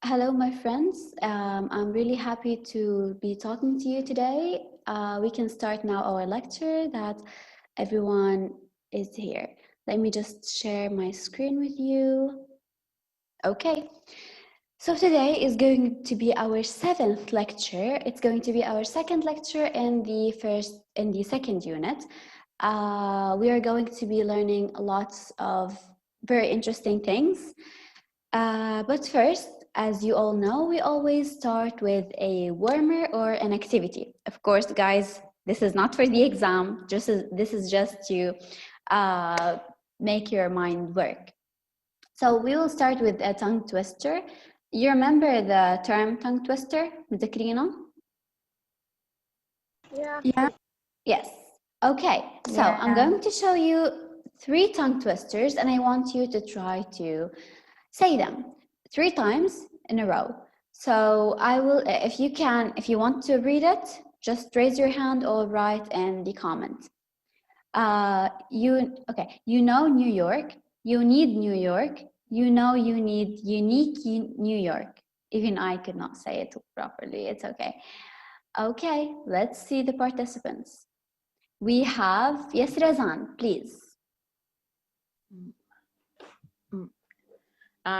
Hello, my friends. I'm really happy to be talking to you today. We can start now our lecture that everyone is here. Let me just share my screen with you. Okay. So today is going to be our seventh lecture. It's going to be our second lecture in the second unit. We are going to be learning lots of very interesting things. But first, as you all know, we always start with a warmer or an activity. Of course, guys, this is not for the exam. This is just to make your mind work. So we will start with a tongue twister. You remember the term tongue twister, متذكرينه? Yeah. Yes. Okay, so I'm going to show you 3 tongue twisters and I want you to try to say them 3 times in a row. So I will, if you want to read it, just raise your hand or write in the comment. You know New York, you need New York, you know you need unique New York. Even I could not say it properly, it's okay. Okay, let's see the participants. We have, yes, Razan, please.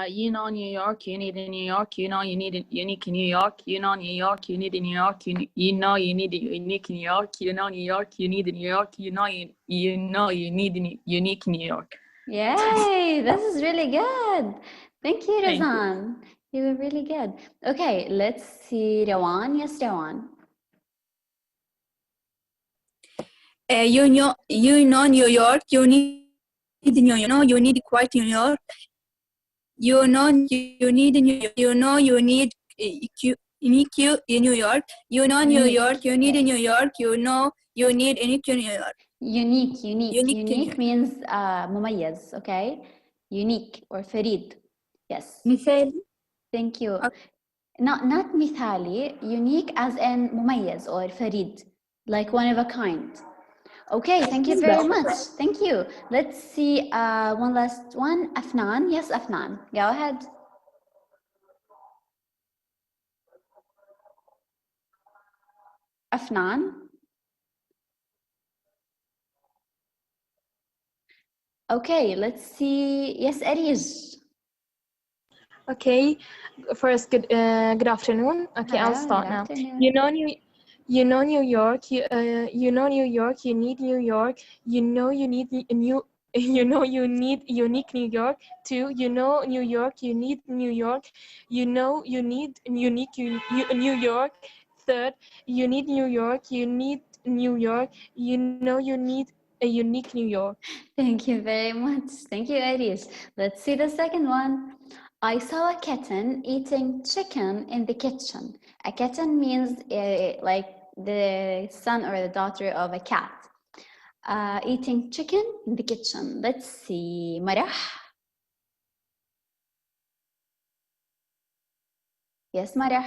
You know New York, you need a New York, you know you need a unique New York, you know New York, you need a New York, you know you need a unique New York, you know New York, you need a New York, you know you need a unique New York. Yay, this is really good. Thank you, Thank you. Razan. You were really good. Okay, let's see Rawan. Yes, Rawan. You know New York, you need New York, you need quite New York. You know you need you know you need unique New York. You know New York, you need New York. You know you need unique New York. Unique Unique means مميز, okay? Unique or فريد. Yes. مثال. Thank you. Not مثالي, unique as in مميز or فريد, like one of a kind. Okay, thank you very much. Thank you. Let's see one last one. Afnan. Yes, Afnan. Go ahead. Afnan. Okay, let's see. Yes, Arish. Okay, first, good afternoon. Okay, I'll start now. You know New York. You know New York. You need New York. You know you need a new. You know you need unique New York. 2. You know New York. You need New York. You know you need unique New York. 3rd, you need New York. You need New York. You know you need a unique New York. Thank you very much. Thank you, Arish. Let's see the second one. I saw a kitten eating chicken in the kitchen. A kitten means like the son or the daughter of a cat. Eating chicken in the kitchen. Let's see. Marah. Yes, Marah.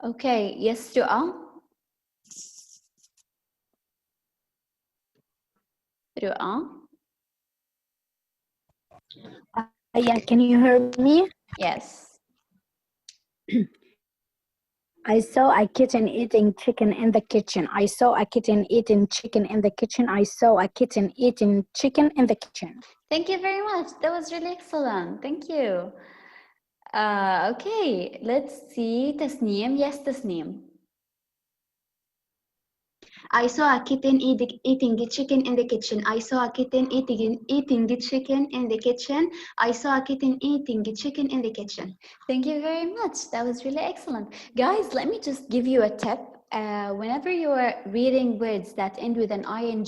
Okay. Yes, Ru'a. Ru'a. Yeah, can you hear me? Yes. I saw a kitten eating chicken in the kitchen. I saw a kitten eating chicken in the kitchen. I saw a kitten eating chicken in the kitchen. Thank you very much. That was really excellent. Thank you. Okay, let's see Tasneem. Yes, Tasneem. I saw a kitten eating the chicken in the kitchen. I saw a kitten eating the chicken in the kitchen. I saw a kitten eating the chicken in the kitchen. Thank you very much. That was really excellent. Guys, let me just give you a tip. Whenever you are reading words that end with an ing,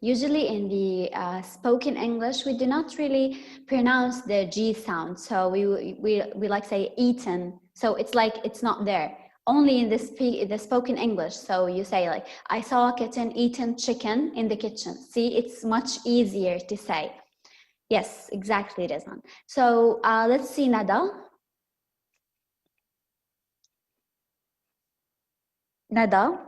usually in the spoken English, we do not really pronounce the G sound. So we like say eaten. So it's like it's not there. Only in the spoken English. So you say like, I saw a kitten eating chicken in the kitchen. See, it's much easier to say. Yes, exactly, Rizan. So let's see Nada. Nada.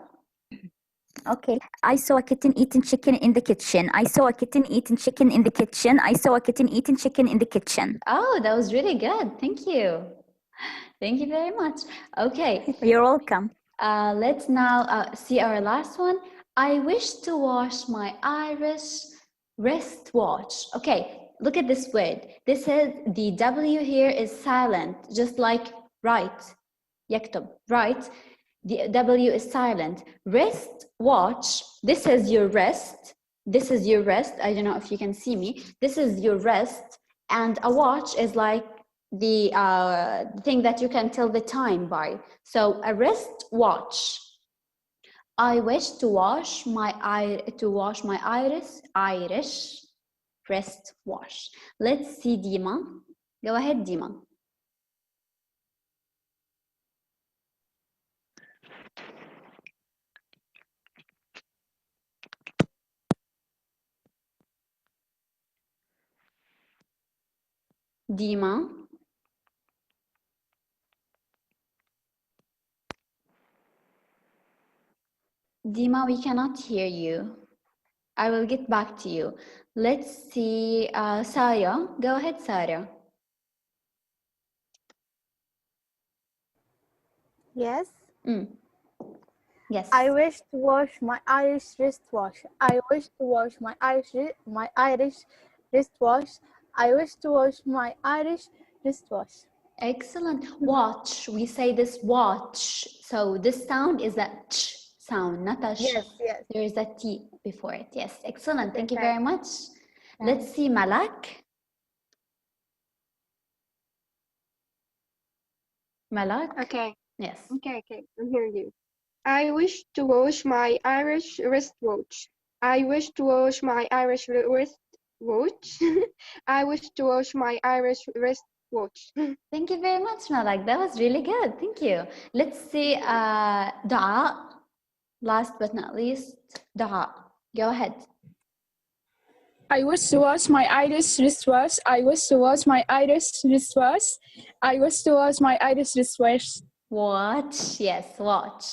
Okay. I saw a kitten eating chicken in the kitchen. I saw a kitten eating chicken in the kitchen. I saw a kitten eating chicken in the kitchen. Oh, that was really good. Thank you. Thank you very much. Okay. You're welcome. Let's now see our last one. I wish to wash my Irish wristwatch. Okay, look at this word. This is the W here is silent, just like write. يكتب, write. The W is silent. Wrist watch. This is your wrist. This is your wrist. I don't know if you can see me. This is your wrist, and a watch is like the thing that you can tell the time by. So a wrist watch. I wish to wash my Irish wrist wash. Let's see Dima. Go ahead, Dima. Dima. Dima, we cannot hear you. I will get back to you. Let's see Sarah. Go ahead, Sarah. Yes. Yes. I wish to wash my Irish wristwatch. I wish to wash my Irish wristwatch. I wish to wash my Irish wristwatch. Excellent. Watch. We say this watch. So this sound is a ch sound, not a sh. Yes, yes. There is a T before it. Yes, excellent. Thank you Okay. very much. Let's see Malak. Malak? Okay. Yes. Okay. I hear you. I wish to wash my Irish wristwatch. I wish to wash my Irish wristwatch. I wish to wash my Irish wristwatch. Thank you very much, Malak. That was really good. Thank you. Let's see Dua. Last but not least, Dua. Go ahead. I wish to wash my Irish wristwatch. I wish to wash my Irish wristwatch. I wish to wash my Irish wristwatch. Watch. Yes, watch.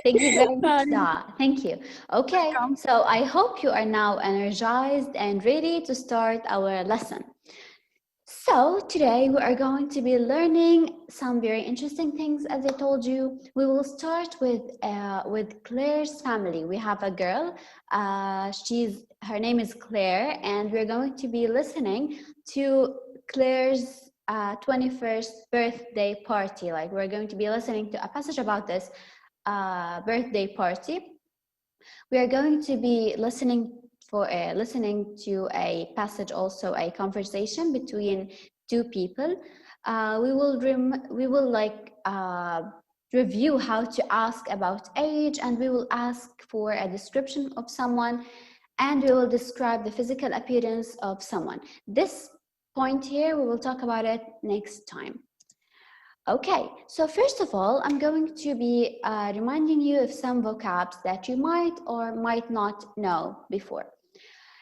Thank you very much, Dua. Thank you. Okay, so I hope you are now energized and ready to start our lesson. So today we are going to be learning some very interesting things. As I told you, we will start with Claire's family. We have a girl. Her name is Claire, and we're going to be listening to Claire's 21st birthday party. Like, we're going to be listening to a passage about this birthday party. We are going to be listening to a passage, also a conversation between two people. We will review how to ask about age, and we will ask for a description of someone, and we will describe the physical appearance of someone. This point here, we will talk about it next time. Okay, so first of all, I'm going to be reminding you of some vocabs that you might or might not know before.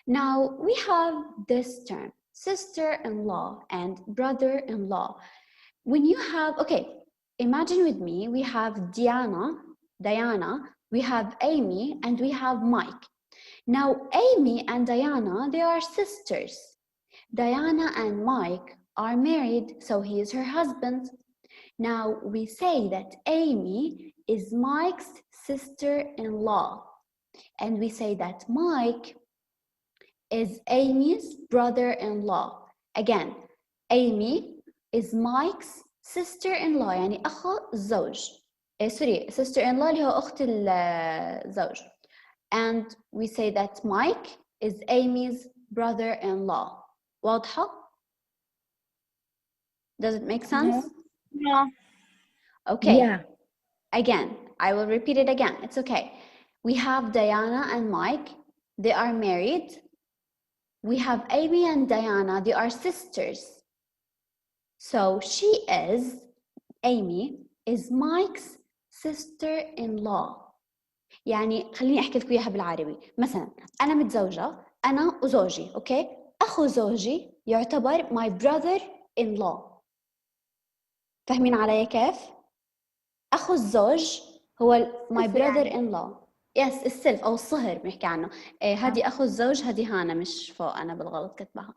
Now, we have this term, sister-in-law and brother-in-law. When you have, okay, imagine with me, we have Diana, we have Amy, and we have Mike. Now, Amy and Diana, they are sisters. Diana and Mike are married, so he is her husband. Now, we say that Amy is Mike's sister-in-law, and we say that Mike is Amy's brother-in-law. Again, Amy is Mike's sister-in-law, يعني أخو الزوج. sister-in-law اللي هو أخت الزوج. And we say that Mike is Amy's brother-in-law. واضحة? Does it make sense? Yeah. Okay. Yeah. Again, I will repeat it again. It's okay. We have Diana and Mike. They are married. We have Amy and Diana. They are sisters. So Amy is Mike's sister-in-law. يعني خليني أحكي لكم إياها بالعربي. مثلا أنا متزوجة، أنا وزوجي، أوكي؟ أخو زوجي يعتبر my brother-in-law. فاهمين علي كيف؟ أخو الزوج هو my brother-in-law. يس السلف أو الصهر بنحكي عنه. هذه أخو الزوج، هذه هانا مش فوق، أنا بالغلط كتبها.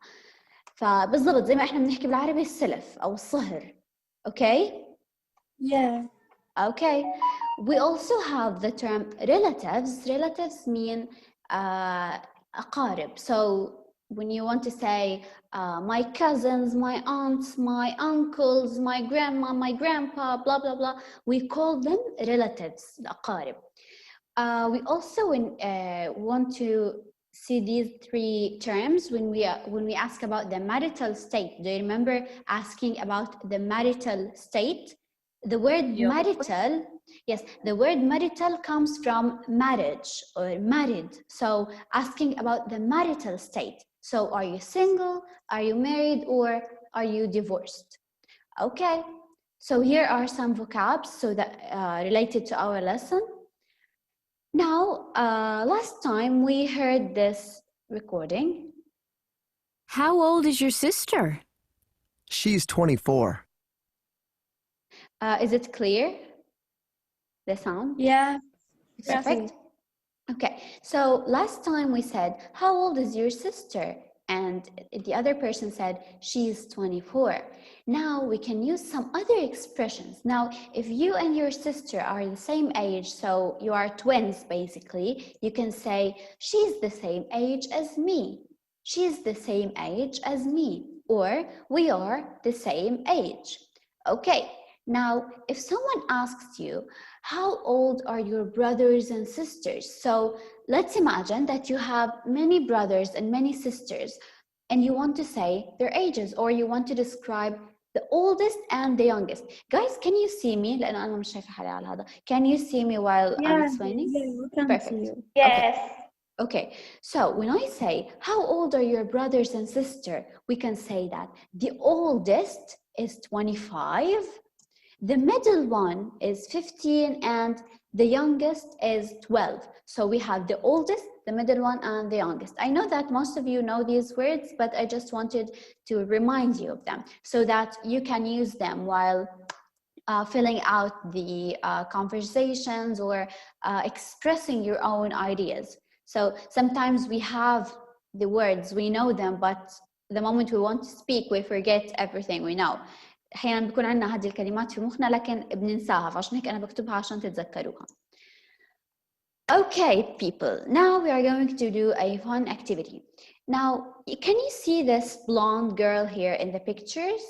فبالضبط زي ما إحنا بنحكي بالعربي السلف أو الصهر. أوكي؟ Yeah. Okay. We also have the term relatives. Relatives mean أقارب. So when you want to say my cousins, my aunts, my uncles, my grandma, my grandpa, blah, blah, blah, we call them relatives, الأقارب. We also want to see these three terms when we ask about the marital state. Do you remember asking about the marital state? The word marital, yes, the word marital comes from marriage or married. So asking about the marital state. So are you single, are you married, or are you divorced? Okay, so here are some vocabs so that related to our lesson. Now, last time we heard this recording. How old is your sister? She's 24. Is it clear? The sound? Yeah. Perfect. Okay, so last time we said, how old is your sister? And the other person said, she's 24. Now we can use some other expressions. Now, if you and your sister are the same age, so you are twins basically, you can say, she's the same age as me. She's the same age as me. Or we are the same age. Okay, now if someone asks you, how old are your brothers and sisters? So let's imagine that you have many brothers and many sisters and you want to say their ages, or you want to describe the oldest and the youngest. Guys, can you see me? لأن أنا مش شايفة حالي على هذا. Can you see me while I'm explaining? Yeah, we can Perfect. see you. Yes. Okay, so when I say, how old are your brothers and sister? We can say that the oldest is 25, the middle one is 15, and the youngest is 12. So we have the oldest, the middle one, and the youngest. I know that most of you know these words, but I just wanted to remind you of them so that you can use them while filling out the conversations or expressing your own ideas. So sometimes we have the words, we know them, but the moment we want to speak, we forget everything we know. أحياناً بيكون عندنا هذه الكلمات في مخنا لكن بننساها، فعشان هيك أنا بكتبها عشان تتذكروها. Okay, people, now we are going to do a fun activity. Now, can you see this blonde girl here in the pictures?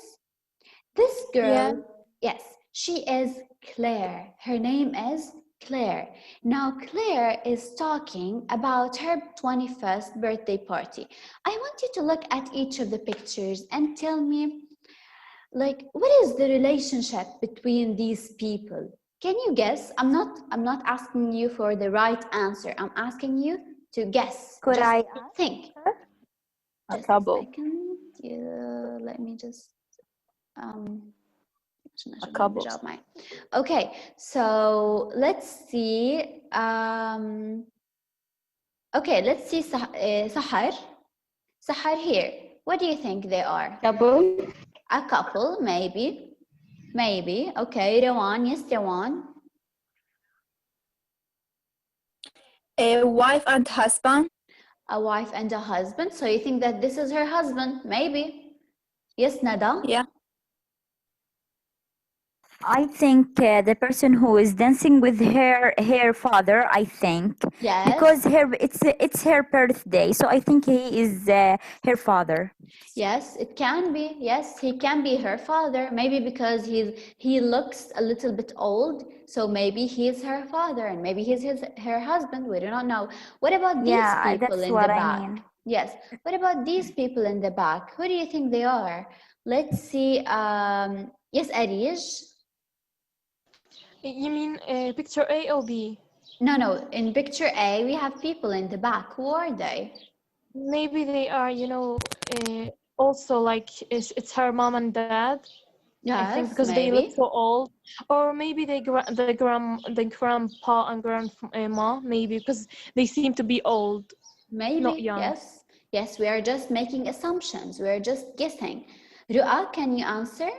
This girl, yes, she is Claire. Her name is Claire. Now, Claire is talking about her 21st birthday party. I want you to look at each of the pictures and tell me, like, what is the relationship between these people? Can you guess? I'm not asking you for the right answer. I'm asking you to guess. Could just I think? A Just couple. a second. Yeah, let me just A couple. Okay, so let's see. Okay, let's see Sahar. Sahar here. What do you think they are? Couple. A couple, maybe. Maybe. Okay, Rawan. Yes, Rawan. A wife and husband. A wife and a husband. So you think that this is her husband? Maybe. Yes, Nada? Yeah. I think the person who is dancing with her father, I think. Yes. Because it's her birthday, so I think he is her father. Yes, it can be. Yes, he can be her father. Maybe because he looks a little bit old, so maybe he's her father, and maybe he's her husband. We do not know. What about these people in the back? I mean. Yes. What about these people in the back? Who do you think they are? Let's see. Yes, Arish. You mean picture A or B? No. In picture A, we have people in the back. Who are they? Maybe they are, also like it's her mom and dad. Yes, I think because maybe. they look so old, or maybe the grandpa and grandma, maybe because they seem to be old. Maybe. Not young. Yes. We are just making assumptions. We are just guessing. Ru'a, can you answer?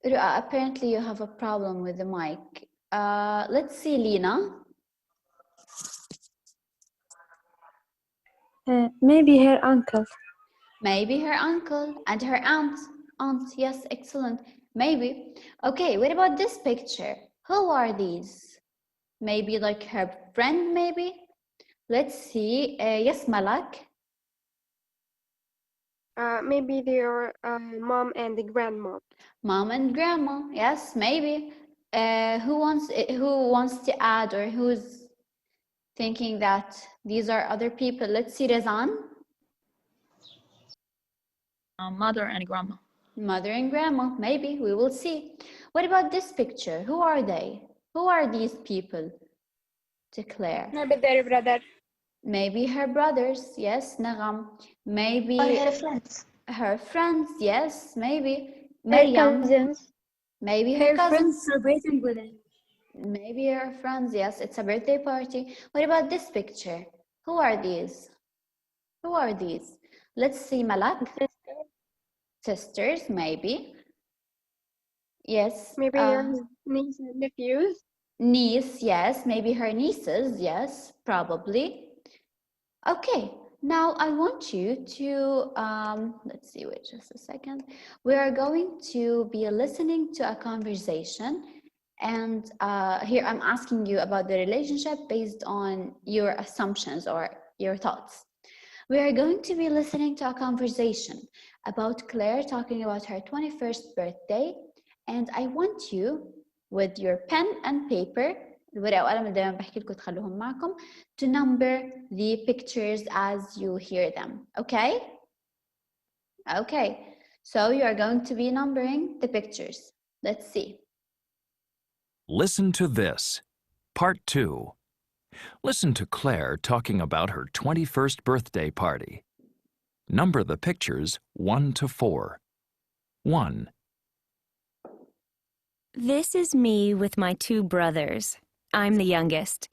Ru'a, apparently you have a problem with the mic. Let's see, Lena. Maybe her uncle. Maybe her uncle and her aunt. Aunt, yes, excellent. Maybe. Okay, what about this picture? Who are these? Maybe like her friend, maybe? Let's see. Yes, Malak. Maybe their mom and the grandma. Mom and grandma. Yes, maybe. Who wants to add, or who's thinking that these are other people? Let's see, Rezan. Mother and grandma. Mother and grandma, maybe. We will see. What about this picture? Who are they? Who are these people? Declare. Maybe their brother. Maybe her brothers, yes, Nagam. Maybe her friends. Her friends, yes, maybe. Her Maryam. cousins. Maybe her cousins. celebrating with it. Maybe her friends, yes, it's a birthday party. What about this picture? Who are these? Who are these? Let's see, Malak. Sisters, maybe. Yes. Maybe her niece and nephews. Niece, yes. Maybe her nieces, yes, probably. Okay, now I want you to, let's see, wait just a second. We are going to be listening to a conversation, and here I'm asking you about the relationship based on your assumptions or your thoughts. We are going to be listening to a conversation about Claire talking about her 21st birthday, and I want you, with your pen and paper, الورقة وقلم اللي دايما بحكي لكم تخلوهم معكم, to number the pictures as you hear them. Okay? Okay. So you are going to be numbering the pictures. Let's see. Listen to this. Part 2. Listen to Claire talking about her 21st birthday party. Number the pictures 1 to 4. 1. This is me with my 2 brothers. I'm the youngest.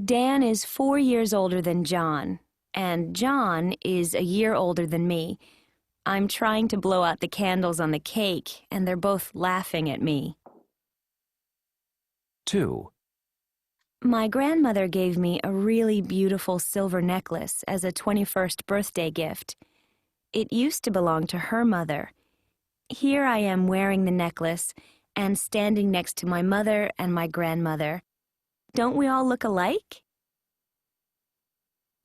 Dan is 4 years older than John, and John is a year older than me. I'm trying to blow out the candles on the cake, and they're both laughing at me. 2. My grandmother gave me a really beautiful silver necklace as a 21st birthday gift. It used to belong to her mother. Here I am wearing the necklace and standing next to my mother and my grandmother. Don't we all look alike?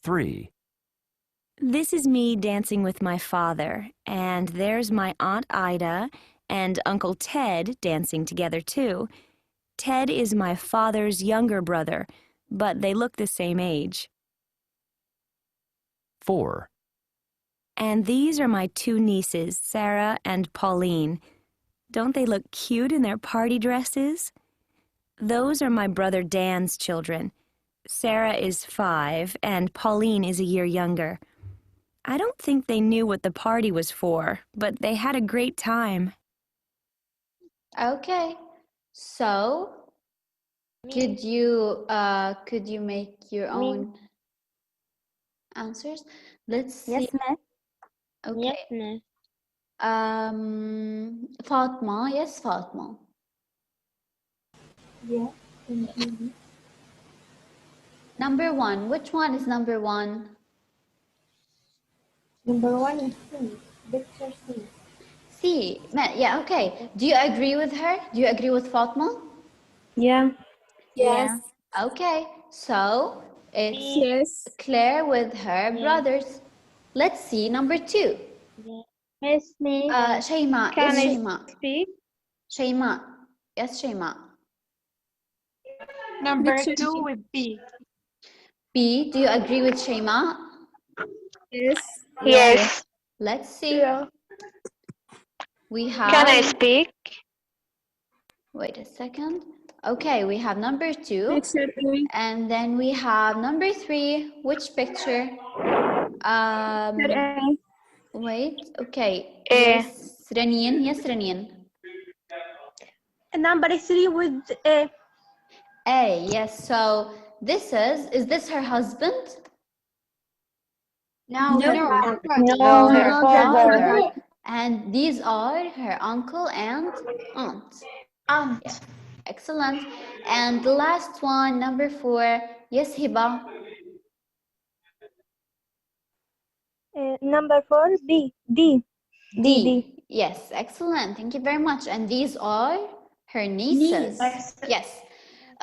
3. This is me dancing with my father, and there's my Aunt Ida and Uncle Ted dancing together too. Ted is my father's younger brother, but they look the same age. 4. And these are my 2 nieces, Sarah and Pauline. Don't they look cute in their party dresses? Those are my brother Dan's children. Sarah is 5 and Pauline is a year younger. I don't think they knew what the party was for, but they had a great time. Okay. So, could you make your own answers? Let's see. Yes, ma'am. Okay. Yes, Fatma. Yes, Fatma. Yeah. Number 1. Which one is number 1? Number 1 is C. Picture C. C. Yeah, okay. Do you agree with her? Do you agree with Fatma? Yeah. Yes. Okay. So, it's Yes. Claire with her brothers. Let's see number 2. Miss me. Shayma. Can Yes, I Shayma. speak? Shayma. Yes, Shayma. Number 2 with B. B. Do you agree with Shayma? Yes. Yes. Let's see. Yeah. We have. Can I speak? Wait a second. Okay, we have number 2. Picture A. And then we have number 3. Which picture? Picture A. Wait. Okay. A. Yes, Raneen. Yes, Raneen. Number 3 with A. A. Yes. So this is this her husband? No, her her father. And these are her uncle and aunt. Aunt. Excellent. And the last one, number 4. Yes, Hiba. Number 4, D. Yes, excellent. Thank you very much. And these are her nieces. Yes.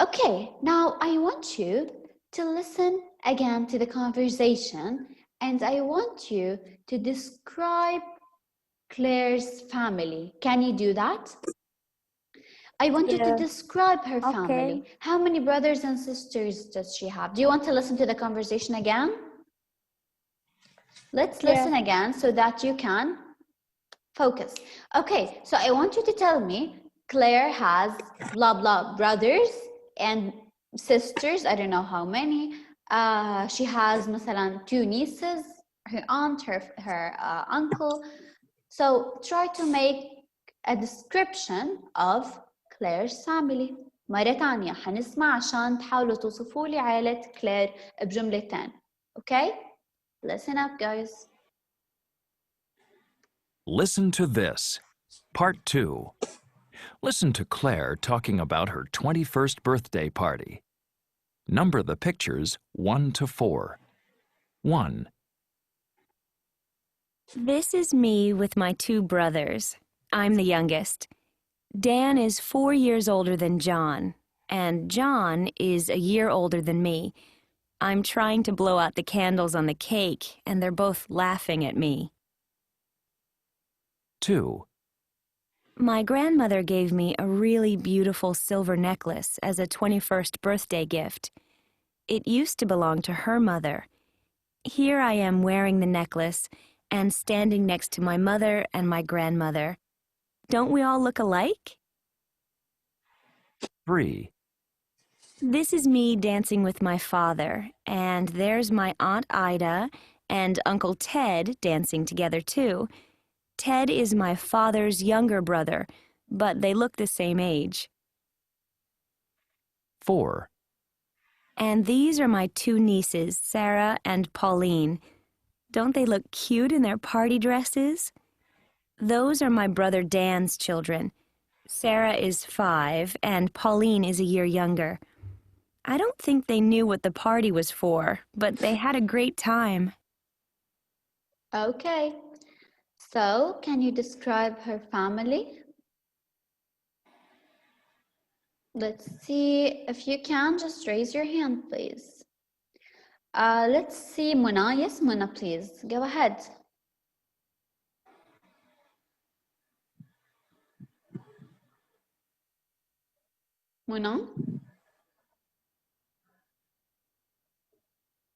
Okay, now I want you to listen again to the conversation, and I want you to describe Claire's family. Can you do that? I want you to describe her family. How many brothers and sisters does she have? Do you want to listen to the conversation again? Let's listen again so that you can focus. Okay, so I want you to tell me, Claire has blah blah brothers and sisters. I don't know how many. She has مثلا 2 nieces, her aunt, her uncle. So try to make a description of Claire's family. مرة تانية حنسمع عشان تحاولوا توصفوا لي عائلة كلير بجملتين. Okay? Listen up, guys. Listen to this. Part 2. Listen to Claire talking about her 21st birthday party. Number the pictures 1 to 4. 1. This is me with my 2 brothers. I'm the youngest. Dan is 4 years older than John, and John is a year older than me. I'm trying to blow out the candles on the cake, and they're both laughing at me. 2. My grandmother gave me a really beautiful silver necklace as a 21st birthday gift. It used to belong to her mother. Here I am wearing the necklace and standing next to my mother and my grandmother. Don't we all look alike? 3. This is me dancing with my father, and there's my Aunt Ida and Uncle Ted dancing together too. Ted is my father's younger brother, but they look the same age. 4. And these are my 2 nieces, Sarah and Pauline. Don't they look cute in their party dresses? Those are my brother Dan's children. Sarah is 5 and Pauline is a year younger. I don't think they knew what the party was for, but they had a great time. Okay. So, can you describe her family? Let's see if you can. Just raise your hand, please. Let's see Mona. Yes, Mona, please. Go ahead. Mona?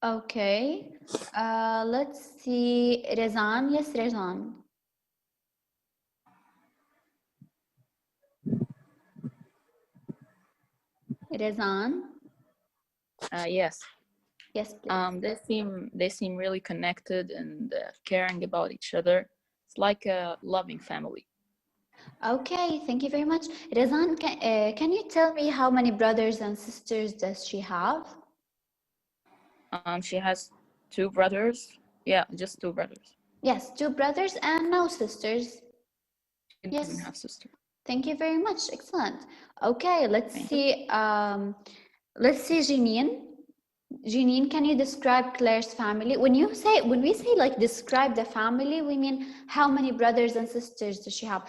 Okay. Let's see Rezan. Yes, Rezan. Rezan? Yes. Yes, please. They seem really connected and caring about each other. It's like a loving family. Okay, thank you very much. Rezan, can you tell me how many brothers and sisters does she have? She has 2 brothers. Yeah, just 2 brothers. Yes, 2 brothers and no sisters. She doesn't have sister. Thank you very much. Excellent. Okay, let's see Jeanine. Jeanine, can you describe Claire's family? When we say like describe the family, we mean how many brothers and sisters does she have?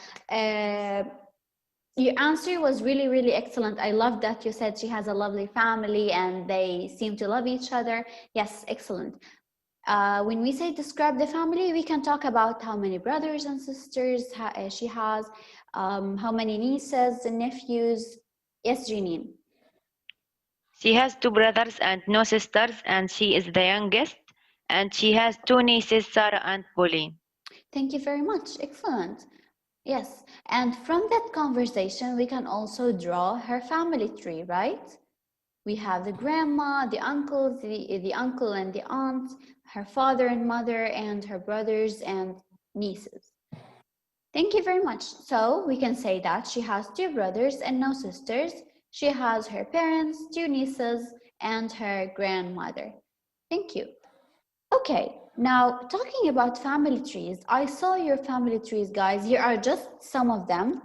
Your answer was really, really excellent. I love that you said she has a lovely family and they seem to love each other. Yes, excellent. When we say describe the family, we can talk about how many brothers and sisters she has, how many nieces and nephews. Yes, Jeanine. She has 2 brothers and no sisters, and she is the youngest. And she has 2 nieces, Sarah and Pauline. Thank you very much. Excellent. Yes, and from that conversation, we can also draw her family tree, right? We have the grandma, the uncles, the uncle and the aunt, her father and mother, and her brothers and nieces. Thank you very much. So we can say that she has 2 brothers and no sisters. She has her parents, 2 nieces, and her grandmother. Thank you. Okay, now talking about family trees, I saw your family trees, guys. Here are just some of them.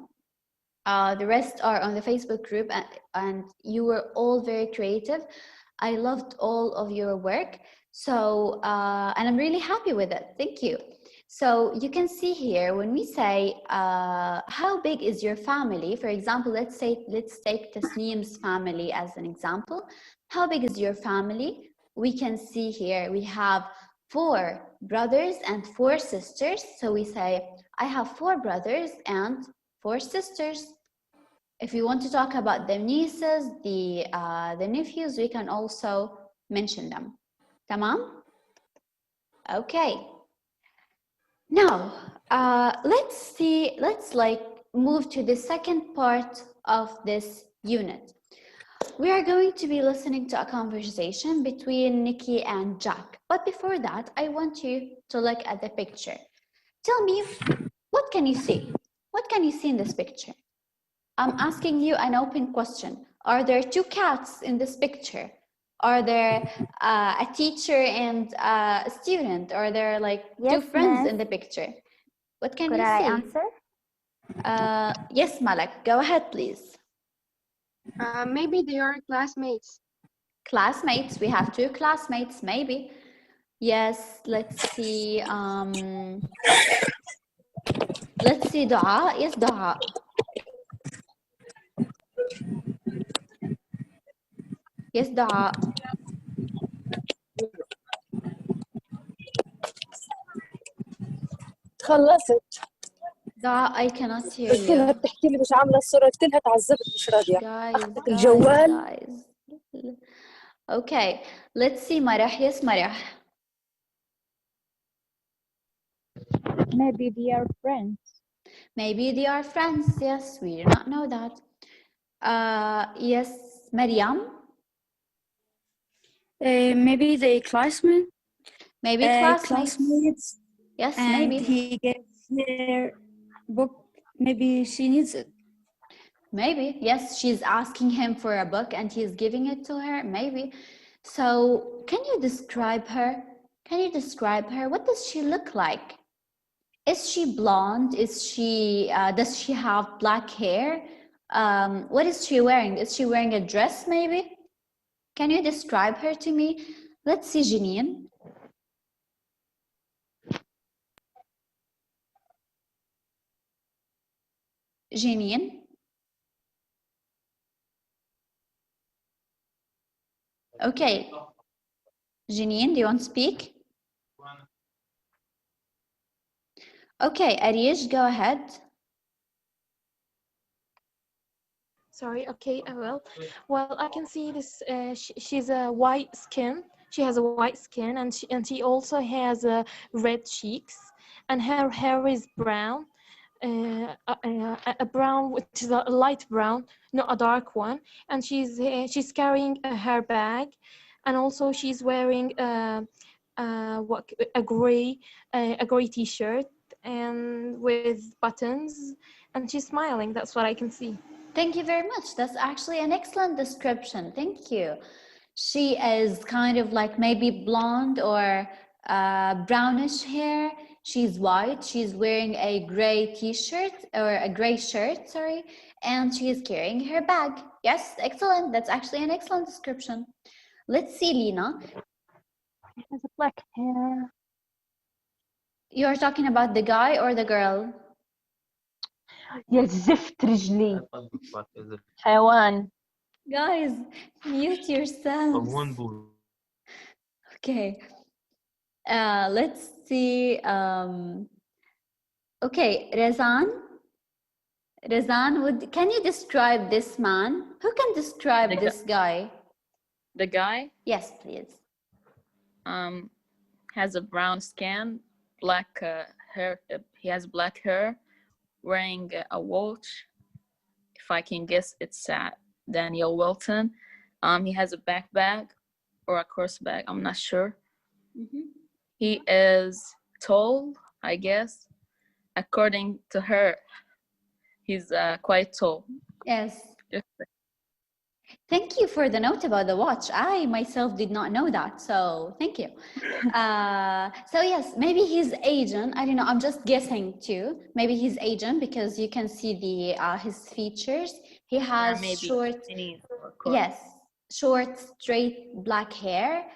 The rest are on the Facebook group, and you were all very creative. I loved all of your work. So, and I'm really happy with it. Thank you. So you can see here when we say, how big is your family? For example, let's take Tasneem's family as an example. How big is your family? We can see here we have 4 brothers and 4 sisters. So we say, I have 4 brothers and 4 sisters. If you want to talk about the nieces, the nephews, we can also mention them. Tamam? Okay. Now, let's move to the second part of this unit. We are going to be listening to a conversation between Nikki and Jack. But before that, I want you to look at the picture. Tell me, what can you see? What can you see in this picture? I'm asking you an open question. Are there 2 cats in this picture? Are there a teacher and a student? Are there like 2 friends in the picture? What can you see? Could I answer? Yes, Malak, go ahead, please. Maybe they are classmates. Classmates, we have 2 classmates, maybe. Yes, let's see. Let's see, Dua. Yes, Dua. Yes, Dua. خلصت. Dua, I cannot hear قلت لها you. بتحكي لي مش عامله الصوره، قلت لها تعذبت مش راضيه. اخذت الجوال. Guys. Okay, let's see, Marah. Yes, Marah. Maybe they are friends. Maybe they are friends. Yes, we do not know that. Yes, Maryam. Maybe they classmates. Maybe classmates. Yes, and maybe. He gets their book. Maybe she needs it. Maybe, yes, she's asking him for a book and he's giving it to her, maybe. So, can you describe her? Can you describe her? What does she look like? Is she blonde? Does she have black hair? What is she wearing? Is she wearing a dress, maybe? Can you describe her to me? Let's see, Janine. Janine? Okay. Janine, do you want to speak? Okay, Arish, go ahead. Sorry, okay, I will. Well, I can see this, she's a white skin. She has a white skin and she also has red cheeks and her hair is brown. A brown, which is a light brown, not a dark one. And she's carrying her bag, and also she's wearing a gray t-shirt and with buttons, and she's smiling. That's what I can see. Thank you very much. That's actually an excellent description. Thank you. She is kind of like maybe blonde or brownish hair. She's white. She's wearing a gray t-shirt or a gray shirt, sorry, and she's carrying her bag. Yes, excellent. That's actually an excellent description. Let's see, Lina. She has a black hair. You're talking about the guy or the girl? يا زفت رجلي حيوان. Guys, mute yourselves. Okay. Let's see. Okay, Rezan. Rezan, can you describe this man? Who can describe this guy? The guy? Yes, please. Has a brown skin, black hair. He has black hair, wearing a watch. If I can guess, it's Daniel Wilton. He has a backpack or a cross bag. I'm not sure. He is tall, I guess. According to her, he's quite tall. Yes. Thank you for the note about the watch. I myself did not know that, so thank you. So yes, maybe he's Asian. I don't know. I'm just guessing too. Maybe he's Asian because you can see the his features. He has short, yes, short, straight black hair.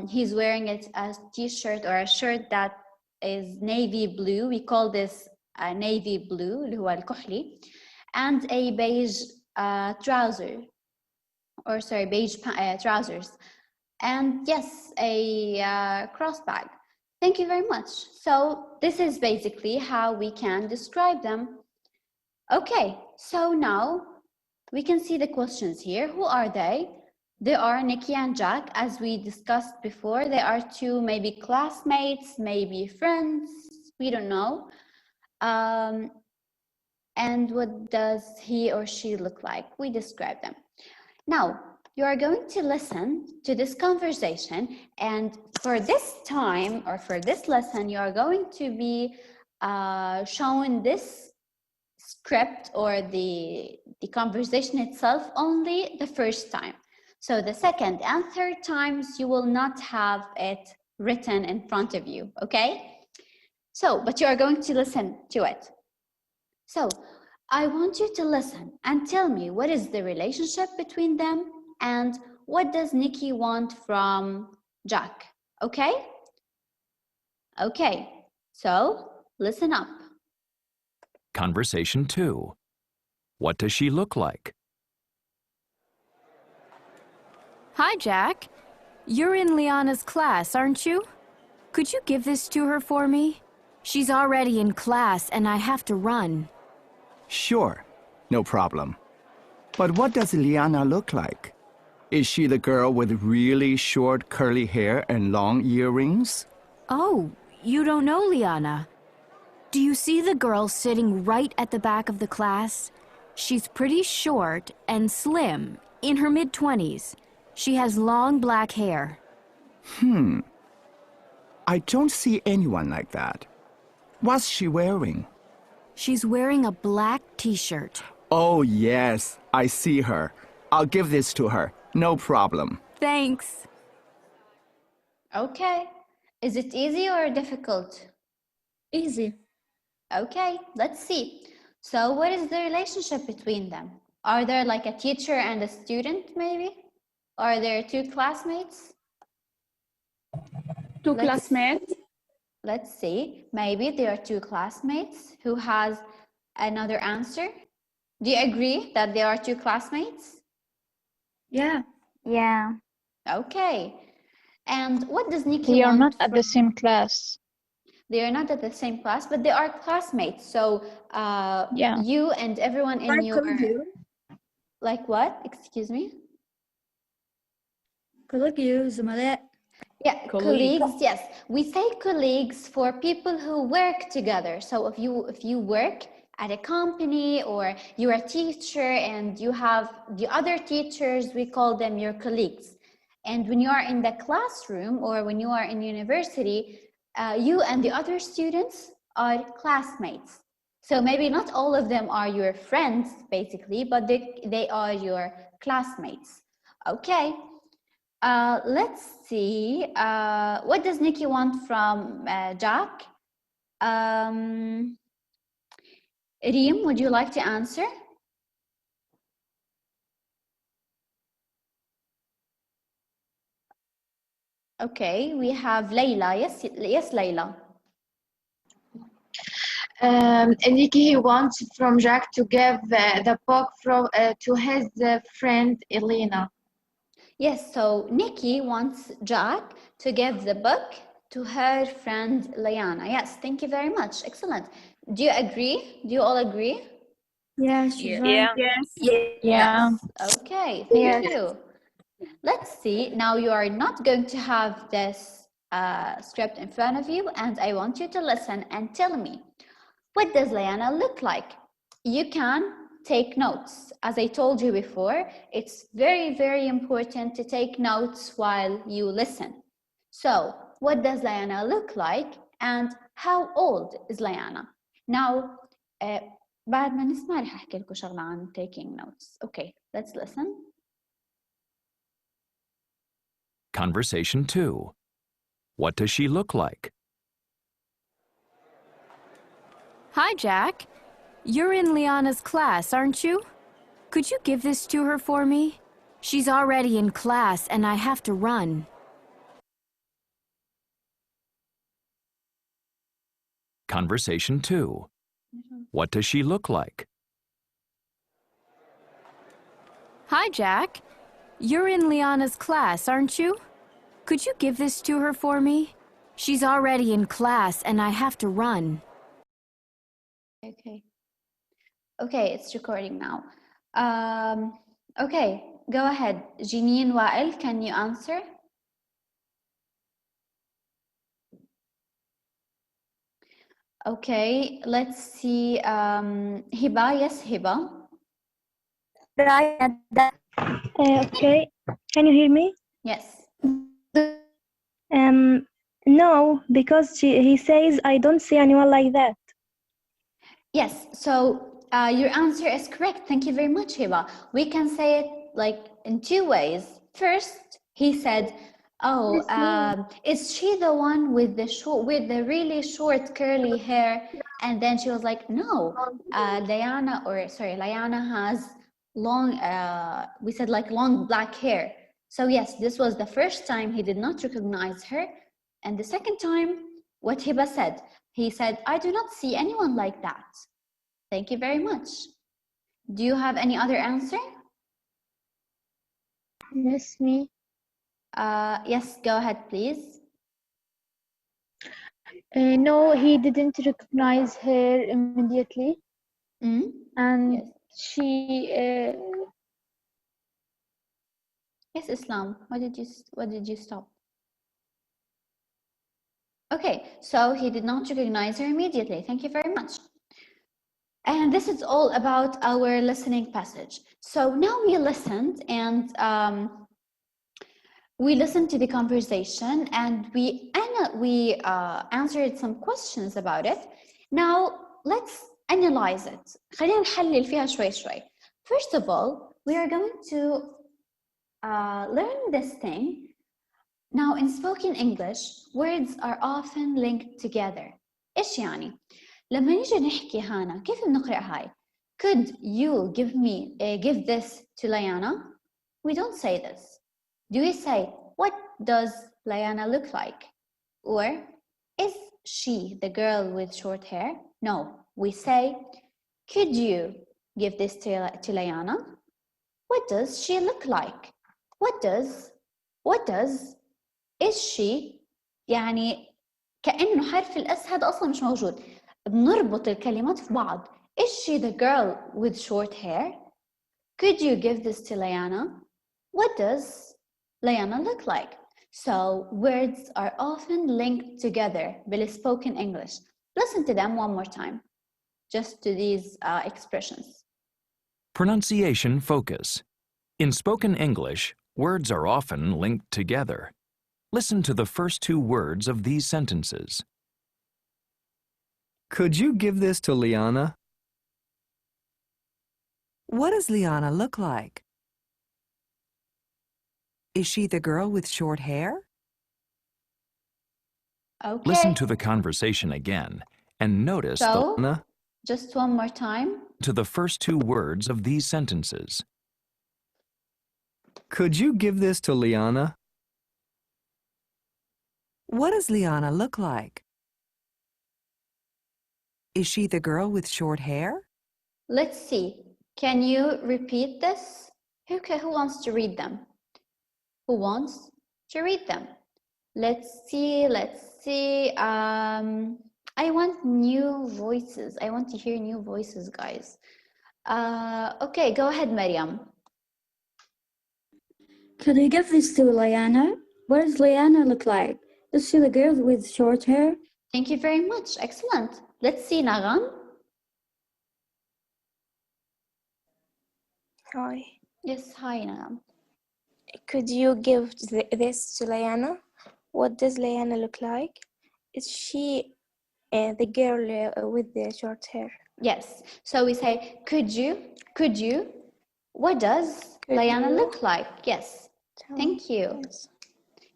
He's wearing a t-shirt or a shirt that is navy blue. We call this navy blue, اللي هو الكحلي, and a beige trouser. Or sorry, beige trousers, and yes, a cross bag. Thank you very much. So this is basically how we can describe them. Okay, so now we can see the questions here. Who are they? They are Nikki and Jack, as we discussed before. They are two maybe classmates, maybe friends, we don't know. And what does he or she look like? We describe them. Now, you are going to listen to this conversation, and for this time or for this lesson, you are going to be shown this script or the conversation itself only the first time. So the second and third times, you will not have it written in front of you, okay? So, but you are going to listen to it. So, I want you to listen and tell me what is the relationship between them and what does Nikki want from Jack, okay? Okay, so listen up. Conversation 2. What does she look like? Hi, Jack. You're in Liana's class, aren't you? Could you give this to her for me? She's already in class and I have to run. Sure, no problem. But what does Liana look like? Is she the girl with really short curly hair and long earrings? Oh, you don't know Liana. Do you see the girl sitting right at the back of the class? She's pretty short and slim, in her mid-20s. She has long black hair. I don't see anyone like that. What's she wearing? She's wearing a black t-shirt. Oh, yes, I see her. I'll give this to her. No problem. Thanks. Okay. Is it easy or difficult? Easy. Okay, let's see. So what is the relationship between them? Are there like a teacher and a student maybe? Are there two classmates? Classmates. Let's see. Maybe there are two classmates. Who has another answer? Do you agree that there are two classmates? Yeah. Yeah. Okay. And what does Nikki They are want not at from- the same class. They are not at the same class, but they are classmates. So Yeah. you and everyone in Like your... you. Like what? Excuse me? زملاء. Yeah, colleagues. Yes, we say colleagues for people who work together. So if you work at a company or you're a teacher and you have the other teachers, we call them your colleagues. And when you are in the classroom or when you are in university, you and the other students are classmates. So maybe not all of them are your friends, basically, but they are your classmates. Okay. Let's see. What does Nikki want from Jack? Reem, would you like to answer? Okay, we have Layla. Yes, Layla. Nikki wants from Jack to give the book to his friend Elena. Yes, so Nikki wants Jack to give the book to her friend Liana. Yes, thank you very much. Excellent. Do you agree? Do you all agree? Yes. Yeah. Yes. Yeah. Okay, thank you. Let's see. Now you are not going to have this script in front of you, and I want you to listen and tell me, what does Liana look like? You can take notes. As I told you before, it's very, very important to take notes while you listen. So, what does Liana look like and how old is Liana? Now, بعد ما نسمع رح أحكي لكم شغلة عن taking notes. Okay, let's listen. Conversation 2. What does she look like? Hi, Jack. You're in Liana's class, aren't you? Could you give this to her for me? She's already in class and I have to run. Conversation 2. What does she look like? Hi, Jack. You're in Liana's class, aren't you? Could you give this to her for me? She's already in class and I have to run. Okay. Okay, it's recording now. Okay, go ahead. Jeanine Wael, can you answer? Okay, let's see. Hiba, yes, Hiba. Okay, can you hear me? Yes. No, because he says I don't see anyone like that. Yes, so your answer is correct. Thank you very much, Hiba. We can say it like in two ways. First, he said, "Oh, is she the one with the really short curly hair?" And then she was like, "No, Liana has long. We said like long black hair." So yes, this was the first time he did not recognize her, and the second time, what Hiba said, he said, "I do not see anyone like that." Thank you very much. Do you have any other answer? Yes, me. Yes, go ahead, please. No, he didn't recognize her immediately. And yes. She... Yes, Islam. What did you stop? Okay, so he did not recognize her immediately. Thank you very much. And this is all about our listening passage. So now we listened and we listened to the conversation and we answered some questions about it. Now let's analyze it. خلينا نحلل فيها شوي شوي. First of all, we are going to learn this thing. Now in spoken English, words are often linked together. إيش يعني؟ لما نيجي نحكي هانا كيف بنقرأ هاي؟ Could you give this to Liana? We don't say this. Do we say, what does Liana look like? Or, is she the girl with short hair? No, we say, could you give this to Liana? What does she look like? What does, is she, يعني كأنه حرف الأس هذا أصلا مش موجود. بنربط الكلمات في بعض. Is she the girl with short hair? Could you give this to Liana? What does Liana look like? So words are often linked together بالspoken English. Listen to them one more time, just to these expressions. Pronunciation focus. In spoken English, words are often linked together. Listen to the first two words of these sentences. Could you give this to Liana? What does Liana look like? Is she the girl with short hair? Okay. Listen to the conversation again and notice just one more time. To the first two words of these sentences. Could you give this to Liana? What does Liana look like? Is she the girl with short hair? Let's see. Can you repeat this? Who wants to read them? Who wants to read them? Let's see. I want new voices. I want to hear new voices, guys. Okay, go ahead, Mariam. Could you give this to Liana? What does Liana look like? Is she the girl with short hair? Thank you very much. Excellent. Let's see, Nagam. Hi. Yes, hi, Nagam. Could you give this to Liana? What does Liana look like? Is she the girl with the short hair? Yes. So we say, could you? What does Liana look like? Yes. Thank you. Yes.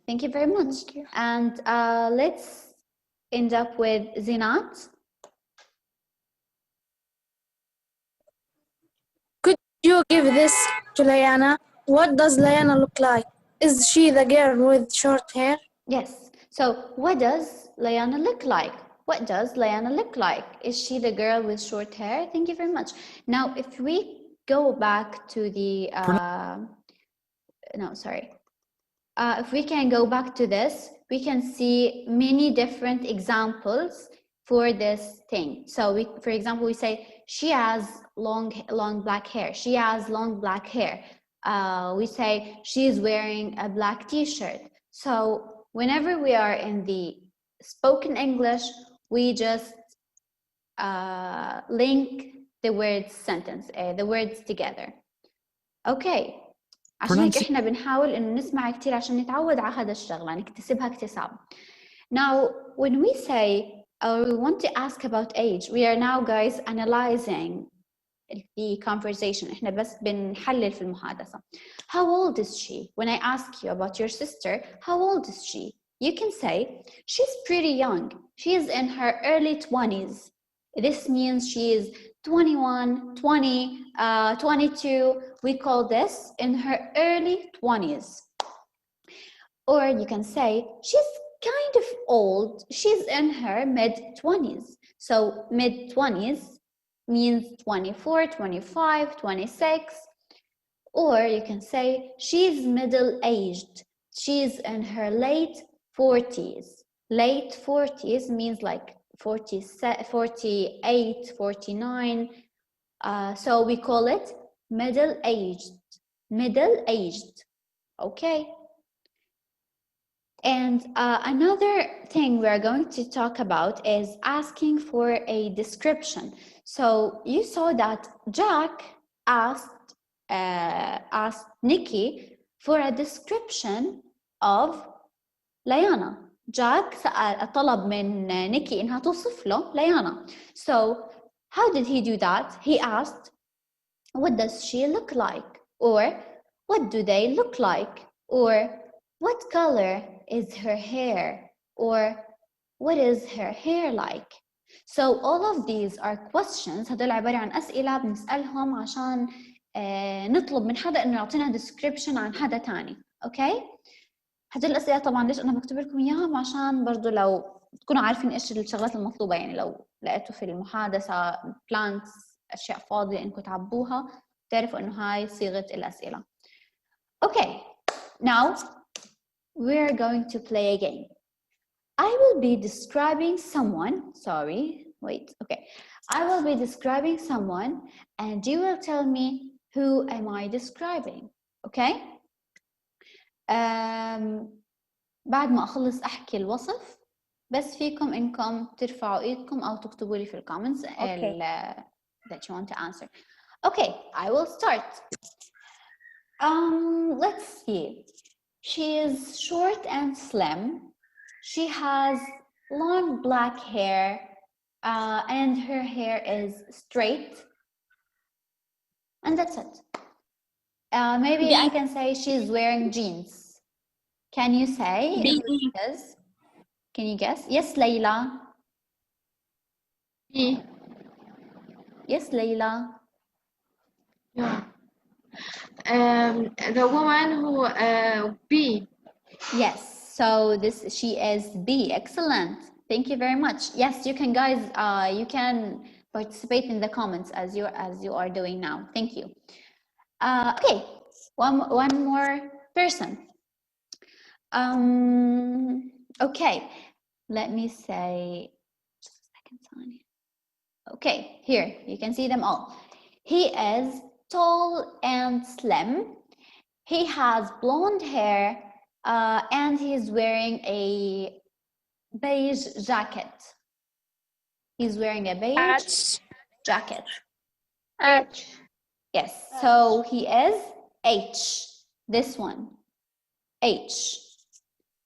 Thank you very much. And let's end up with Zinat. Could you give this to Liana? What does Liana look like? Is she the girl with short hair? Yes. So what does Liana look like? What does Liana look like? Is she the girl with short hair? Thank you very much. Now, if we go back to the, if we can go back to this, we can see many different examples for this thing. So for example, we say, she has long black hair. She has long black hair. We say, she's wearing a black t-shirt. So whenever we are in the spoken English, we just link the words together. Okay. عشان هيك احنا بنحاول انه نسمع كتير عشان نتعود على هذا الشغله، نكتسبها اكتساب. Now, when we say or we want to ask about age, we are now guys analyzing the conversation. احنا بس بنحلل في المحادثة. How old is she? When I ask you about your sister, how old is she? You can say, she's pretty young. She is in her early 20s. This means she is 21, 20, 22. We call this in her early 20s. Or you can say, she's kind of old. She's in her mid-20s. So mid-20s means 24, 25, 26. Or you can say, she's middle-aged. She's in her late 40s. Late 40s means like 48, 49. So we call it middle-aged. Middle-aged. Okay. And another thing we're going to talk about is asking for a description. So you saw that Jack asked Nikki for a description of Liana. Jack طلب من Nikki إنها توصف له Liana. So how did he do that? He asked, what does she look like? Or what do they look like? Or what color is her hair? Or what is her hair like? So all of these are questions. هدول عبارة عن أسئلة بنسألهم عشان نطلب من حدا إنه يعطينا description عن حدا تاني. Okay? هدول الأسئلة طبعا ليش أنا بكتب لكم إياهم عشان برضو لو تكونوا عارفين إيش الشغلات المطلوبة. يعني لو لقيتوا في المحادثة plants أشياء فاضية إنكم تعبوها تعرفوا إنه هاي صيغة الأسئلة. Okay. Now we're going to play a game. I will be describing someone. I will be describing someone and you will tell me who am I describing. Okay? بعد ما أخلص أحكي الوصف بس فيكم إنكم ترفعوا إيدكم أو تكتبوا لي في الكومنتس that you want to answer. Okay, I will start. Let's see. She is short and slim. She has long black hair and her hair is straight. And that's it. Maybe I can say she's wearing jeans. Can you say? Yes. Can you guess? Yes, Layla. B. Yes, Layla. Yeah. The woman who B. Yes. So she is B. Excellent. Thank you very much. Yes, you can, guys. You can participate in the comments as you are doing now. Thank you. Okay. One more person. Okay. Let me say. Just a second, Sonia. Okay. Here you can see them all. He is tall and slim. He has blonde hair. And he's wearing a beige jacket. He's wearing a beige jacket. H. Yes, so he is H. This one. H.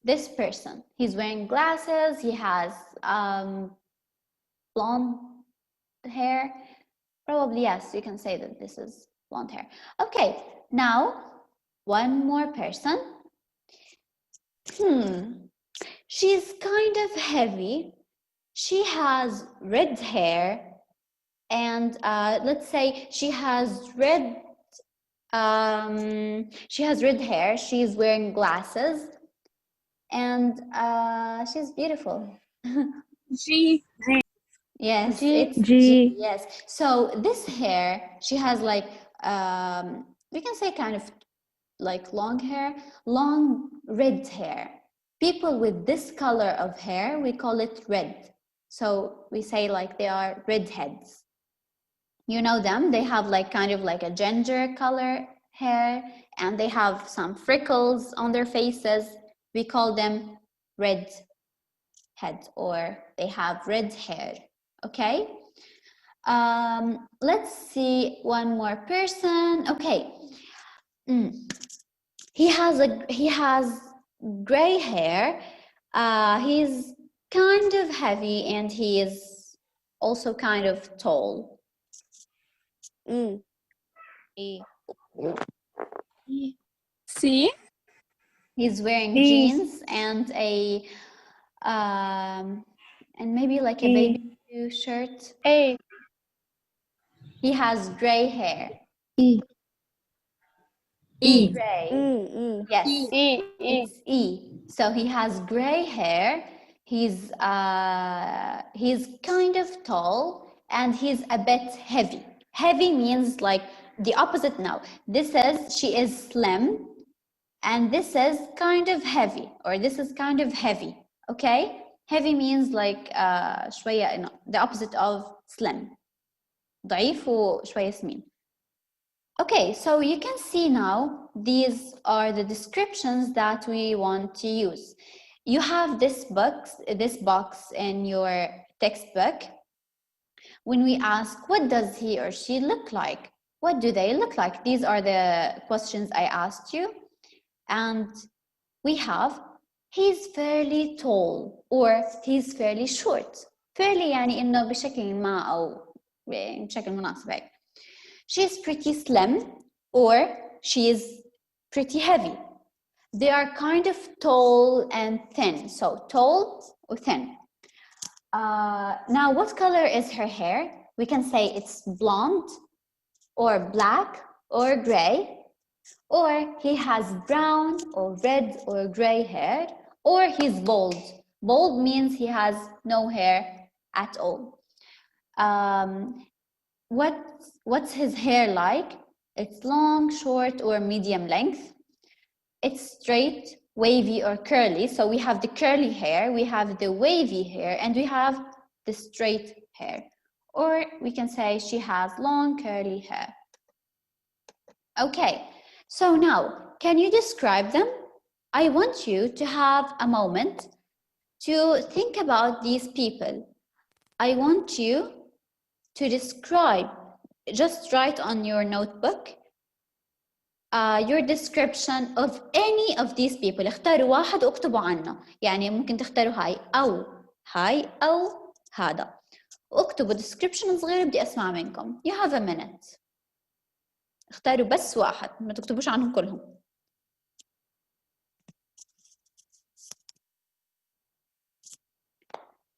This person. He's wearing glasses. He has blonde hair? Probably yes, you can say that this is blonde hair. Okay, now one more person. She's kind of heavy. She has red hair, and let's say she has red hair. She's wearing glasses, and she's beautiful. G. Yes, G. it's G. G. Yes. So this hair, she has like we can say kind of like long hair, long red hair. People with this color of hair, we call it red. So we say like they are redheads. You know them, they have like kind of like a ginger color hair, and they have some freckles on their faces. We call them redhead, or they have red hair. Okay. Let's see one more person. Okay. He has gray hair. He's kind of heavy, and he is also kind of tall. E. C. He's wearing E. jeans and a and maybe like a baby blue shirt. A. He has gray hair. E. E. Gray. Yes. E. It's E. So he has gray hair. He's kind of tall, and he's a bit heavy. Heavy means like the opposite now. This is, she is slim, and this is kind of heavy, or this is kind of heavy. Okay? Heavy means like شوية, the opposite of slim. ضعيف وشوية سمين. Okay, so you can see now, these are the descriptions that we want to use. You have this box in your textbook. When we ask, what does he or she look like? What do they look like? These are the questions I asked you. And we have, he's fairly tall, or he's fairly short. Fairly يعني إنه بشكل ما أو بشكل مناسب هيك. She's pretty slim, or she is pretty heavy. They are kind of tall and thin. So tall or thin. Now, what color is her hair? We can say it's blonde, or black, or gray, or he has brown, or red, or gray hair, or he's bald. Bald means he has no hair at all. What's his hair like? It's long, short, or medium length. It's straight, wavy, or curly. So we have the curly hair, we have the wavy hair, and we have the straight hair. Or we can say she has long, curly hair. Okay, so now, can you describe them? I want you to have a moment to think about these people. I want you to describe, just write on your notebook your description of any of these people. اختاروا واحد واكتبوا عنه. يعني ممكن تختاروا هاي أو هذا. واكتبوا description صغير بدي أسمع منكم. You have a minute. اختاروا بس واحد، ما تكتبوش عنهم كلهم.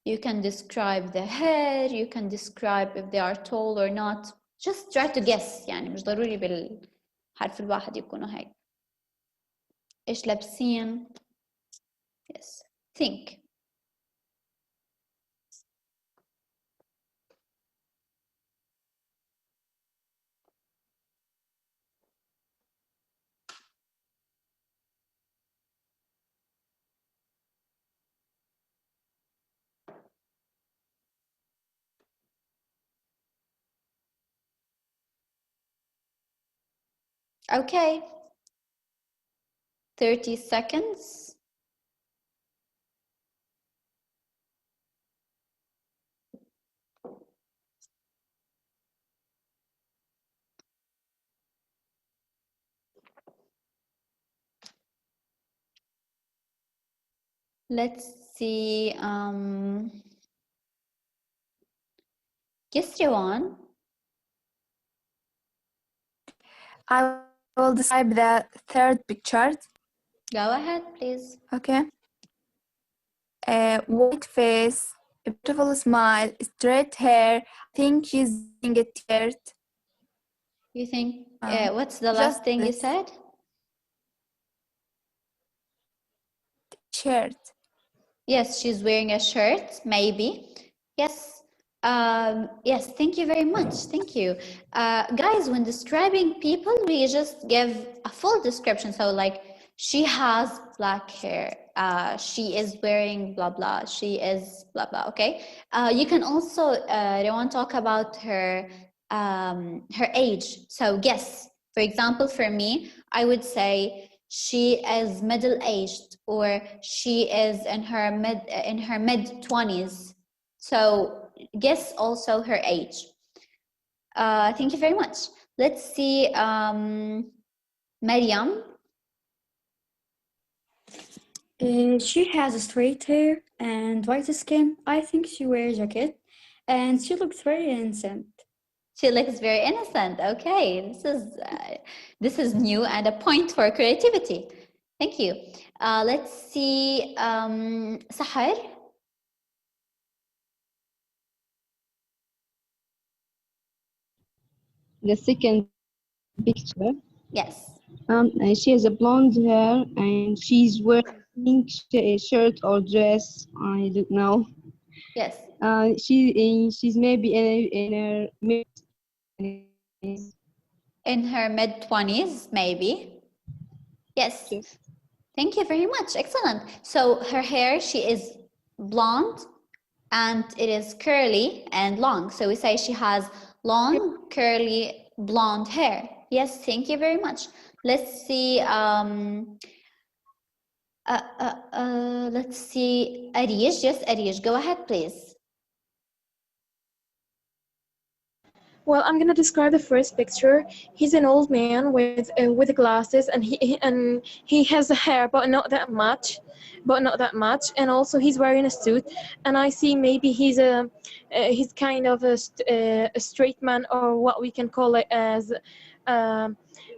You can describe the hair, you can describe if they are tall or not. Just try to guess. يعني مش ضروري بالحرف الواحد يكونوا هيك. إيش لابسين؟ Yes. Think. Okay. 30 seconds. Let's see. Yes, Jawan. I will describe the third picture. Go ahead, please. Okay. White face, a beautiful smile, straight hair. I think she's wearing a t-shirt. You think, what's the last thing you said? Shirt. Yes, she's wearing a shirt, maybe. Yes. Yes, thank you very much. Thank you. Guys, when describing people, we just give a full description. So like, she has black hair. She is wearing blah, blah. She is blah, blah, okay? You can also, Rewan, talk about her age. So guess, for example, for me, I would say she is middle-aged, or she is in her mid-20s. So guess also her age. Thank you very much. Let's see, Maryam. She has straight hair and white skin. I think she wears a jacket and she looks very innocent. She looks very innocent. Okay, this is new and a point for creativity. Thank you. Let's see, Sahar. The second picture. Yes. She has a blonde hair and she's wearing pink shirt or dress. I don't know. Yes. She's maybe in her mid. In her mid-20s, maybe. Yes. Yes. Thank you very much. Excellent. So her hair, she is blonde and it is curly and long. So we say she has long, curly, blonde hair. Yes, thank you very much. Let's see. Let's see. Arish. Yes, Arish. Go ahead, please. Well, I'm gonna describe the first picture. He's an old man with glasses, and he has hair, but not that much. And also he's wearing a suit, and I see maybe he's kind of a straight man, or what we can call it as a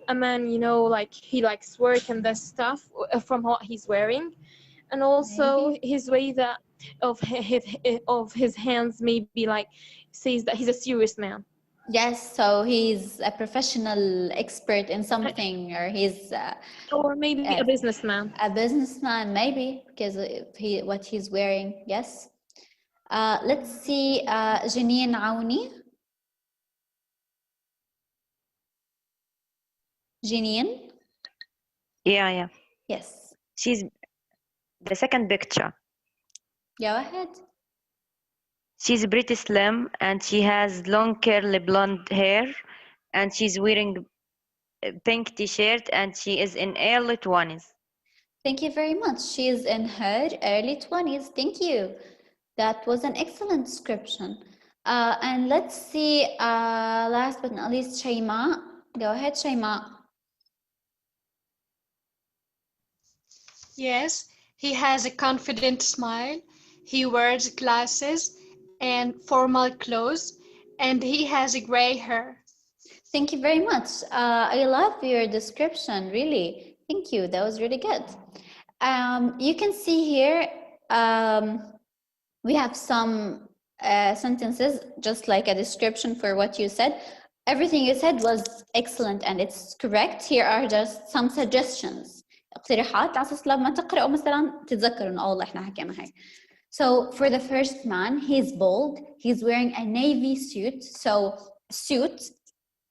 man, you know, like he likes work and that stuff from what he's wearing, and also maybe. his way that of his hands maybe like says that he's a serious man. Yes, so he's a professional expert in something, or he's or maybe a businessman. A businessman, maybe, because what he's wearing. Yes. Let's see, Janine Aouni. Janine. Yeah. Yes. She's the second picture. Go ahead. She's pretty slim and she has long curly blonde hair and she's wearing a pink t-shirt and she is in early 20s. Thank you very much. She is in her early 20s. Thank you. That was an excellent description. And let's see, last but not least, Shaima. Go ahead, Shaima. Yes, he has a confident smile. He wears glasses and formal clothes, and he has gray hair. Thank you very much. I love your description, really. Thank you. That was really good. You can see here, we have some sentences, just like a description for what you said. Everything you said was excellent and it's correct. Here are just some suggestions. اقتراحات على أساس لما تقرأوا مثلا تتذكروا إنه والله إحنا حكينا هيك. So for the first man, he's bald. He's wearing a navy suit. So suit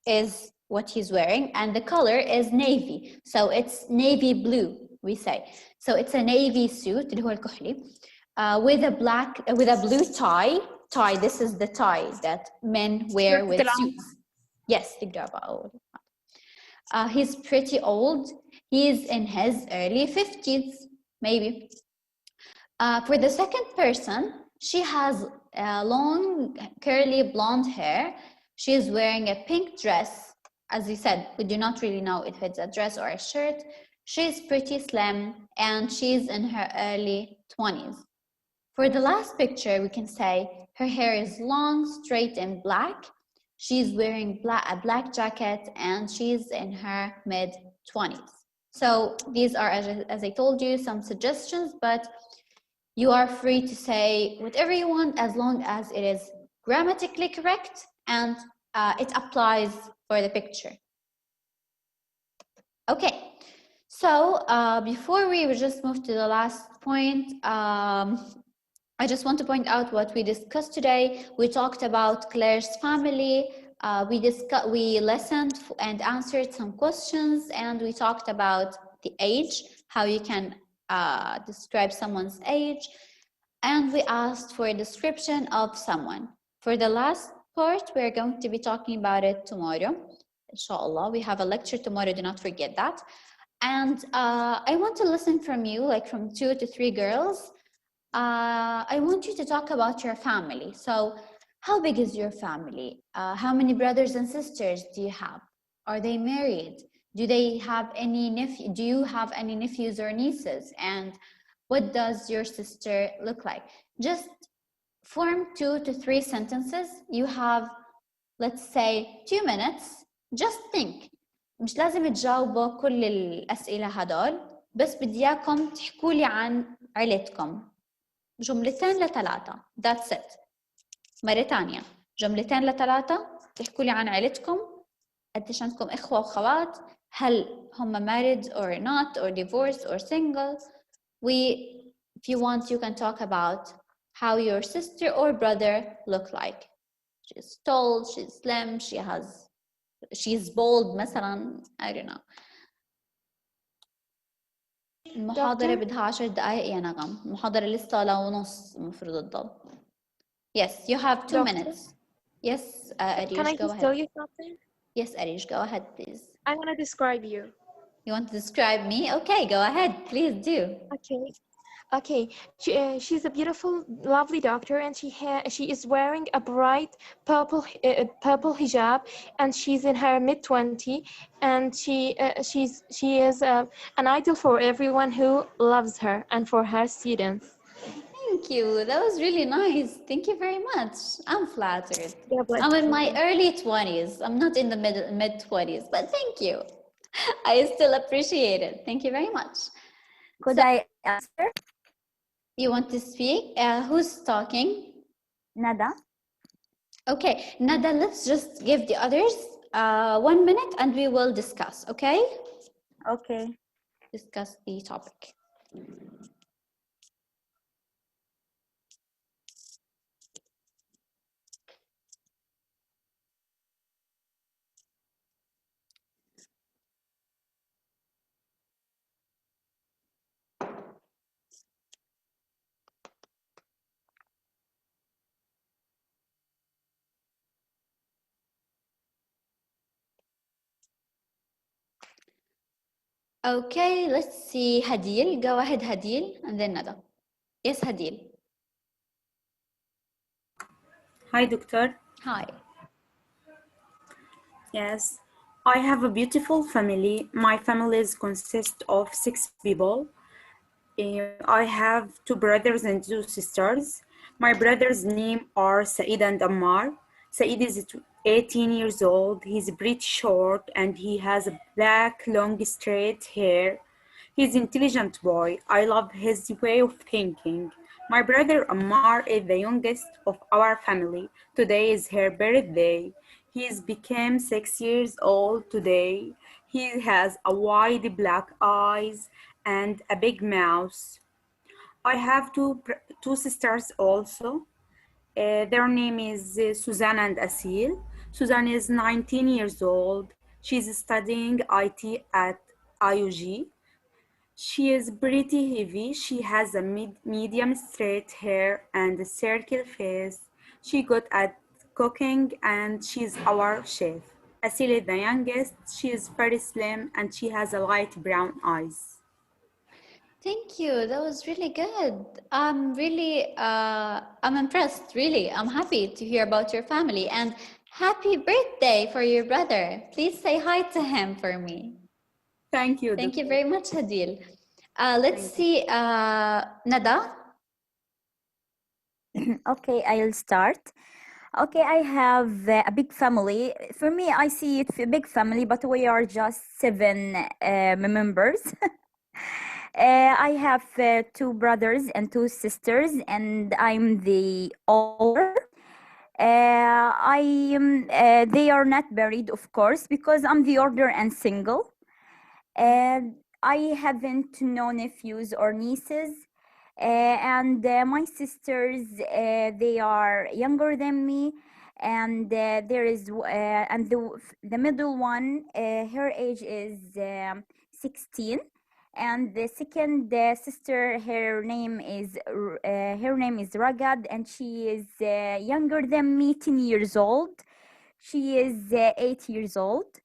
is what he's wearing, and the color is navy. So it's navy blue, we say. So it's a navy suit, اللي هو الكحلي, with a blue tie. Tie. This is the tie that men wear with suits. Yes, he's pretty old. He's in his early 50s, maybe. For the second person, she has long, curly blonde hair. She is wearing a pink dress. As you said, we do not really know if it's a dress or a shirt. She's pretty slim and she's in her early 20s. For the last picture, we can say her hair is long, straight, and black. She's wearing a black jacket, and she's in her mid-20s. So these are, as I told you, some suggestions, but you are free to say whatever you want as long as it is grammatically correct and it applies for the picture. Okay, so before we just move to the last point, I just want to point out what we discussed today. We talked about Claire's family. We listened and answered some questions, and we talked about the age, how you can describe someone's age, and we asked for a description of someone. For the last part, we're going to be talking about it tomorrow. Inshallah, we have a lecture tomorrow, do not forget that. And I want to listen from you, like from 2 to 3 girls. I want you to talk about your family. So how big is your family? How many brothers and sisters do you have? Are they married? Do they have any do you have any nephews or nieces? And what does your sister look like? Just form 2 to 3 sentences. You have, let's say, 2 minutes. Just think. مش لازم تجاوبوا كل الأسئلة هدول، بس بدي إياكم تحكوا لي عن عيلتكم. جملتين ل3. That's it. مرة تانية. جملتين ل3 تحكوا لي عن عيلتكم. قديش عندكم إخوة وخوات؟ هل هم married or not, or divorced or single? If you want, you can talk about how your sister or brother look like. She's tall, she's slim, she's bold مثلا. I don't know. المحاضرة بدها 10 دقايق يا نغم. المحاضرة لسه ل1:30 المفروض تضل. Yes, you have 2 minutes. Yes, Arish, Can I go just ahead. tell you something? Yes, Arish, go ahead, please. I want to describe you. You want to describe me? Okay, go ahead, please do. Okay. She's a beautiful, lovely doctor, and she is wearing a bright purple hijab, and she's in her mid-20s, and she is an idol for everyone who loves her and for her students. Thank you. That was really nice. Thank you very much. I'm flattered. Yeah, I'm in my early 20s. I'm not in the mid-20s, but thank you. I still appreciate it. Thank you very much. Could I answer? You want to speak? Who's talking? Nada. Okay, Nada, let's just give the others 1 minute and we will discuss, okay? Okay. Discuss the topic. Okay, let's see. Hadil, go ahead, Hadil, and then Nada. Yes, Hadil. Hi, Doctor. Hi. Yes, I have a beautiful family. My family consists of 6 people. I have 2 brothers and 2 sisters. My brothers' names are Saeed and Ammar. Saeed is 18 years old. He's pretty short and he has a black, long, straight hair. He's an intelligent boy. I love his way of thinking. My brother Ammar is the youngest of our family. Today is her birthday. He's become 6 years old today. He has a wide black eyes and a big mouth. I have two sisters also. Their name is Susanna and Asil. Susanna is 19 years old. She's studying IT at IUG. She is pretty heavy. She has a medium straight hair and a circle face. She good at cooking and she's our chef. Asil is the youngest. She is very slim and she has a light brown eyes. Thank you. That was really good. I'm impressed, really. I'm happy to hear about your family and happy birthday for your brother. Please say hi to him for me. Thank you. Thank you very much, Hadil. Let's see, Nada. Thank you. Nada, go ahead. Hi, Doctor. Okay, I'll start. Okay, I have a big family. For me, I see it a big family, but we are just 7 members. I have 2 brothers and 2 sisters, and I'm the older. They are not married, of course, because I'm the older and single. And I haven't no nephews or nieces. And my sisters, they are younger than me, and there is and the middle one, her age is 16, and the second sister, her name is Ragad, and she is younger than me, 10 years old. She is 8 years old.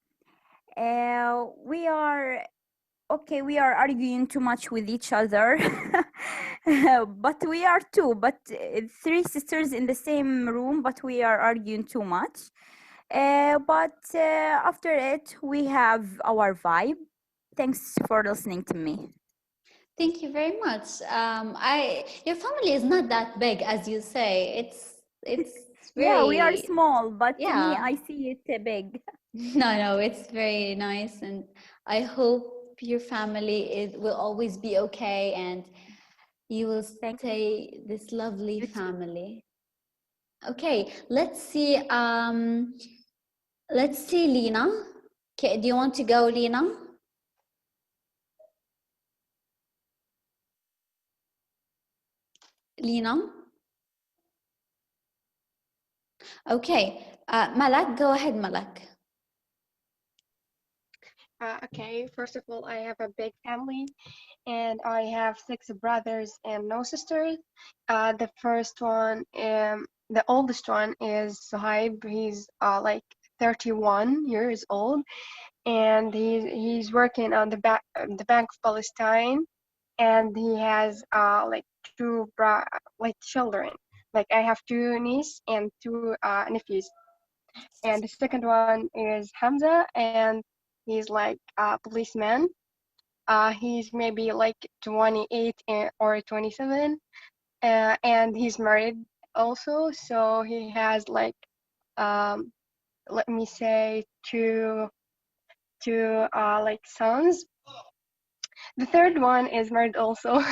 We are okay, we are arguing too much with each other. But we are 2, but 3 sisters in the same room, but we are arguing too much. But after it, we have our vibe. Thanks for listening to me. Thank you very much. Your family is not that big, as you say. It's very, yeah, we are small, but to me, yeah. I see it big. No, it's very nice, and I hope your family will always be okay, and you will stay this lovely family. Okay, let's see. Let's see, Lena. Okay, do you want to go, Lena? Lena? Okay, Malak, go ahead, Malak. Okay, first of all, I have a big family and I have 6 brothers and no sisters. The first one, the oldest one is Suhaib. He's like 31 years old, and he's working on the Bank of Palestine, and he has like 2 children. Like I have 2 nieces and 2 nephews. And the second one is Hamza, and he's like a policeman. He's maybe like 28 or 27, and he's married also. So he has like, let me say, two like sons. The third one is married also.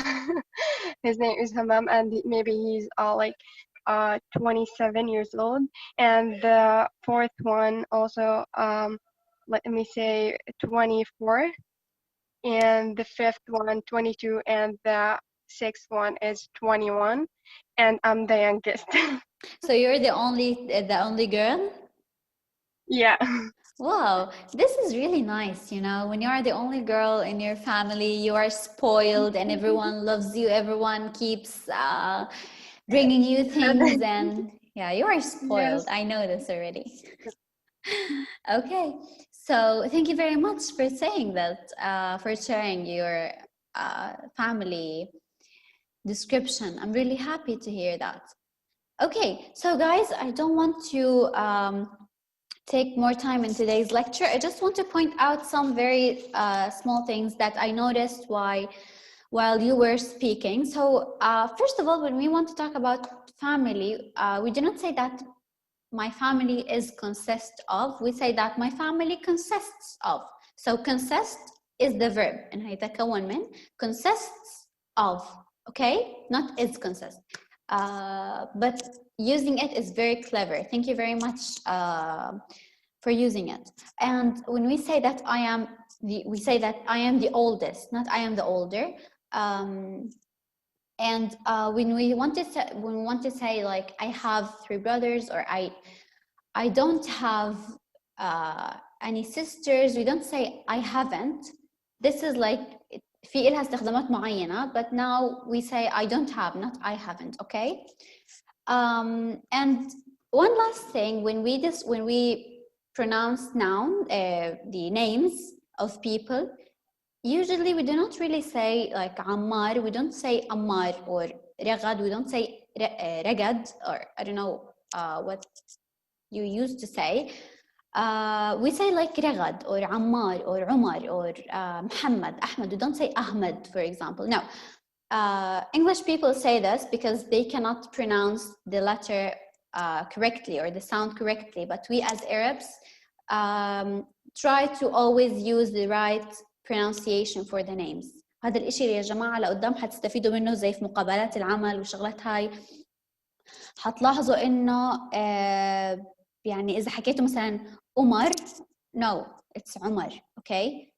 His name is Hammam, and maybe he's like 27 years old. And the fourth one also, let me say 24. And the fifth one 22, and the sixth one is 21, and I'm the youngest. So you're the only girl? Yeah. Wow, this is really nice, you know, when you are the only girl in your family, you are spoiled and everyone loves you, everyone keeps bringing you things, and yeah, you are spoiled. Yes. I know this already. Okay, so thank you very much for saying that, for sharing your family description. I'm really happy to hear that. Okay, so guys, I don't want to take more time in today's lecture. I just want to point out some very small things that I noticed while you were speaking. So first of all, when we want to talk about family, we do not say that my family is consist of. We say that my family consists of. So consist is the verb, and هيتكون من consists of. Okay, not is consist. But using it is very clever. Thank you very much for using it. And when we say that we say that I am the oldest, not I am the older. And when we want to say like I have 3 brothers, or I don't have any sisters, we don't say I haven't. This is like في إلها استخدامات معينة, but now we say I don't have, not I haven't. Okay. And one last thing, when we pronounce noun, the names of people, usually we do not really say like Ammar, we don't say Ammar, or Ragad, we don't say Ragad, or I don't know what you used to say. We say like Ragad, or Ammar, or Umar, or Muhammad, Ahmed. We don't say Ahmed, for example. No, English people say this because they cannot pronounce the letter correctly or the sound correctly, but we as Arabs try to always use the right pronunciation for the names. هذا الاشي يا جماعة لقدام حتستفيدوا منه زي في مقابلات العمل وشغلات هاي. حتلاحظوا انه يعني اذا حكيتوا مثلا عمر, no, it's عمر, okay?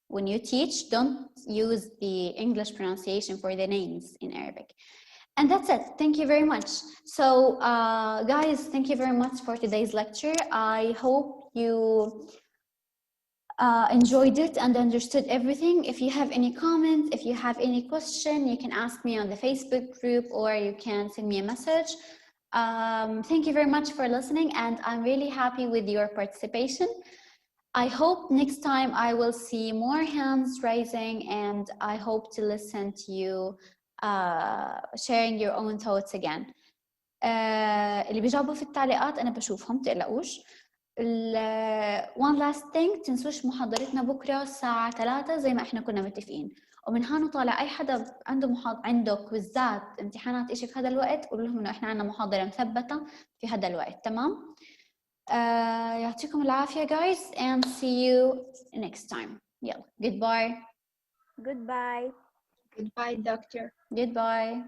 When you teach, don't use the English pronunciation for the names in Arabic. And that's it. Thank you very much. So, guys, thank you very much for today's lecture. I hope you enjoyed it and understood everything. If you have any comments, if you have any question, you can ask me on the Facebook group or you can send me a message. Thank you very much for listening, and I'm really happy with your participation. I hope next time I will see more hands raising, and I hope to listen to you sharing your own thoughts again. اللي بيجاوبوا في التعليقات أنا بشوفهم تقلقوش. One last thing, تنسوش محاضرتنا بكرة الساعة 3 زي ما احنا كنا متفقين. ومن هون طالع أي حدا عنده كويزات امتحانات إشي في هذا الوقت قولوا لهم إنه إحنا عنا محاضرة مثبتة في هذا الوقت. تمام؟ يعطيكم العافية guys, and see you next time. يلا, goodbye. Goodbye. Goodbye, doctor. Goodbye.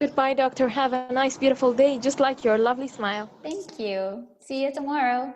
Goodbye, doctor. Have a nice, beautiful day, just like your lovely smile. Thank you. See you tomorrow.